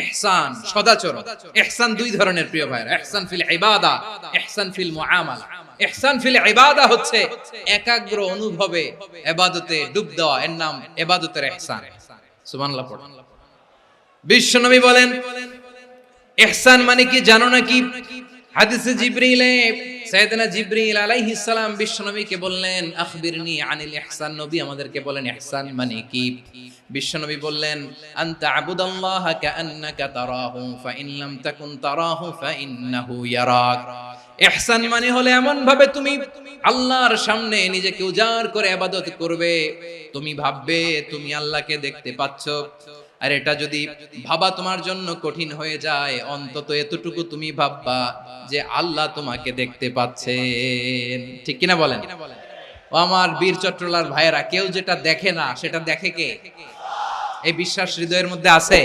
ইহসান সদাচরণ। ইহসান দুই ধরনের প্রিয় ভাইরা, ইহসান ফিল ইবাদা, ইহসান ফিল মুআমালা। ইহসান ফিল ইবাদা হচ্ছে একাগ্র অনুভবে ইবাদতে ডুব দেওয়া, এর নাম ইবাদতের ইহসান। সুবহানাল্লাহ পড়ুন। বিশ্বনবী বলেন ইহসান মানে কি জানো নাকি? হাদিসে জিবরিলে সাইয়েদনা জিবরিল আলাইহিস সালাম বিশ্বনবীকে বললেন আখবিরনি আনিল ইহসান, নবী আমাদেরকে বলেন ইহসান মানে কি? বিশ্বনবী বললেন আনতা আবুদাল্লাহা কাআন্নাকা তারাহু ফাইন লাম তাকুন তারাহু ফাইন্নাহু ইয়ারাক। ইহসান মানে হলো এমন ভাবে তুমি আল্লাহর সামনে নিজেকে উজাড় করে ইবাদত করবে, তুমি ভাববে তুমি আল্লাহকে দেখতে পাচ্ছ। আর এটা যদি ভাবা তোমার জন্য কঠিন হয়ে যায়, অন্তত এতটুকু তুমি ভাববা যে আল্লাহ তোমাকে দেখতে পাচ্ছেন। ঠিক কিনা বলেন? ও আমার বীর চট্টলার ভাইয়েরা, কেউ যেটা দেখে না সেটা দেখে কে? এই বিশ্বাস হৃদয়ের মধ্যে আছে?